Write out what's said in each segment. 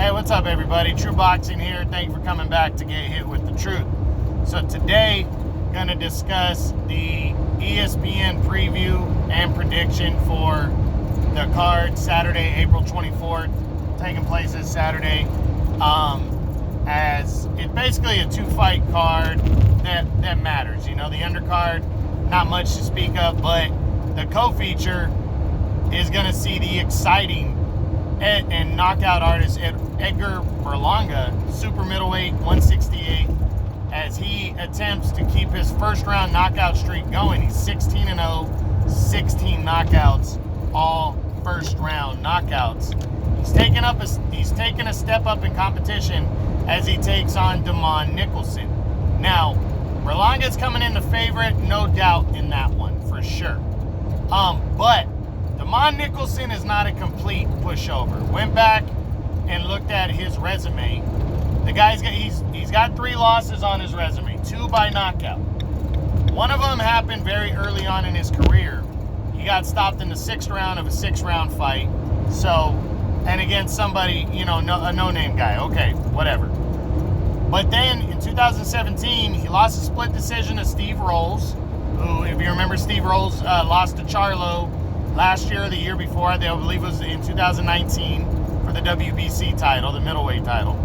Hey, what's up, everybody? True Boxing here. Thank you for coming back to Get Hit with the Truth. So today, going to discuss the ESPN preview and prediction for the card Saturday, April 24th, taking place this Saturday. As it's basically a two-fight card that matters. You know, the undercard, not much to speak of, but the co-feature is going to see the exciting and knockout artist Edgar Berlanga, super middleweight, 168, as he attempts to keep his first round knockout streak going. He's 16-0, 16 knockouts, all first round knockouts. He's taken a step up in competition as he takes on Damon Nicholson. Now, Berlanga's coming in the favorite, no doubt in that one for sure. But Damon Nicholson is not a complete pushover. Went back and looked at his resume. The guy's got 3 losses on his resume, 2 by knockout. One of them happened very early on in his career. He got stopped in the 6th round of a 6-round fight. So, and against somebody, a no-name guy. Okay, whatever. But then in 2017, he lost a split decision to Steve Rolls, who, if you remember, Steve Rolls lost to Charlo last year or the year before. I believe it was in 2019 for the WBC title, the middleweight title.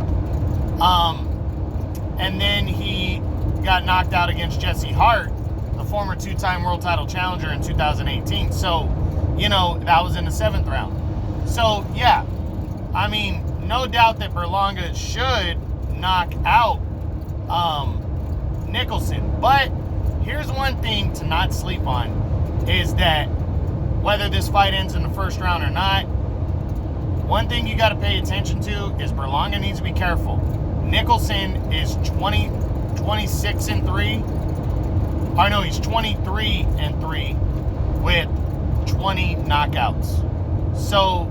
And then he got knocked out against Jesse Hart, the former 2-time world title challenger, in 2018. So, that was in the 7th round. So, yeah, I mean, no doubt that Berlanga should knock out Nicholson. But here's one thing to not sleep on, is that whether this fight ends in the first round or not, one thing you got to pay attention to is Berlanga needs to be careful. Nicholson is 26-3. Or no, he's 23-3 with 20 knockouts. So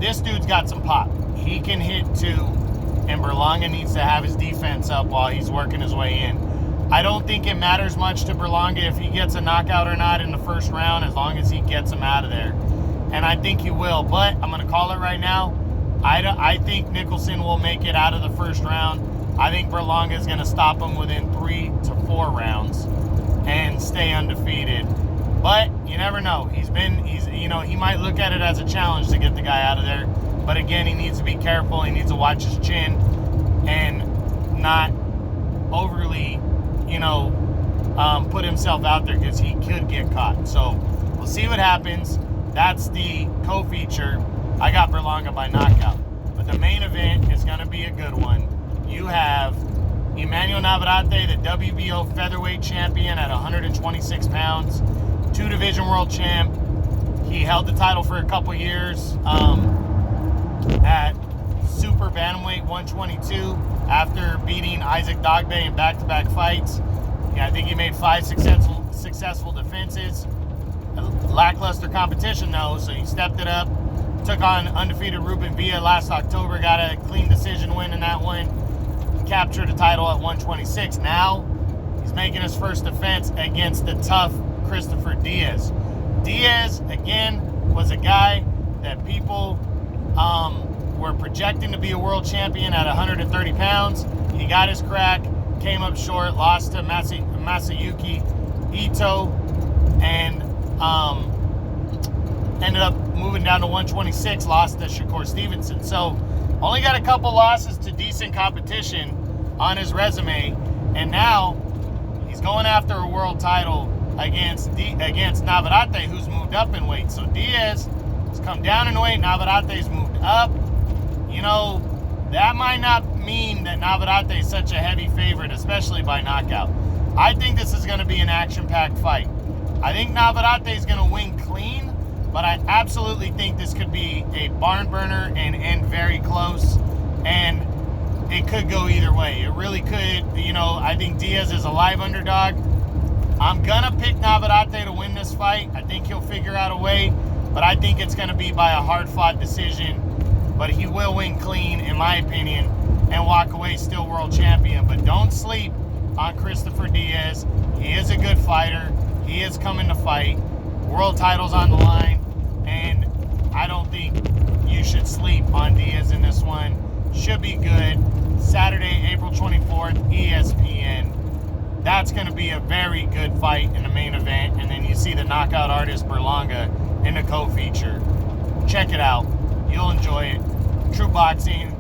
this dude's got some pop. He can hit too, and Berlanga needs to have his defense up while he's working his way in. I don't think it matters much to Berlanga if he gets a knockout or not in the first round, as long as he gets him out of there. And I think he will, but I'm going to call it right now. I think Nicholson will make it out of the first round. I think Berlanga is going to stop him within 3 to 4 rounds and stay undefeated. But you never know. He might look at it as a challenge to get the guy out of there. But again, he needs to be careful. He needs to watch his chin and not overly, put himself out there, because he could get caught. So we'll see what happens. That's the co-feature. I got Berlanga by knockout. But the main event is going to be a good one. You have Emmanuel Navarrette, the WBO featherweight champion at 126 pounds, 2-division world champ. He held the title for a couple years at super bantamweight 122 after beating Isaac Dogbe in back-to-back fights. Yeah, I think he made 5 successful defenses. Lackluster competition though, so he stepped it up. Took on undefeated Ruben Villa last October, got a clean decision win in that one. Captured a title at 126. Now he's making his first defense against the tough Christopher Diaz. Diaz, again, was a guy that people were projecting to be a world champion at 130 pounds. He got his crack, came up short, lost to Masayuki Ito, and ended up moving down to 126, lost to Shakur Stevenson. So only got a couple losses to decent competition on his resume, and now he's going after a world title against Navarrete, who's moved up in weight. So Diaz has come down in weight, Navarrete's moved up. That might not mean that Navarrete is such a heavy favorite, especially by knockout. I think this is going to be an action-packed fight. I think Navarrete is going to win clean, but I absolutely think this could be a barn burner and end very close, and it could go either way. It really could. I think Diaz is a live underdog. I'm going to pick Navarrete to win this fight. I think he'll figure out a way, but I think it's going to be by a hard-fought decision. But he will win clean, in my opinion, and walk away still world champion. But don't sleep on Christopher Diaz. He is a good fighter. He is coming to fight. World title's on the line, and I don't think you should sleep on Diaz in this one. Should should be good. Saturday, April 24th, ESPN. That's going to be a very good fight in the main event. And then you see the knockout artist Berlanga in the co-feature. Check it out. You'll enjoy it. True Boxing.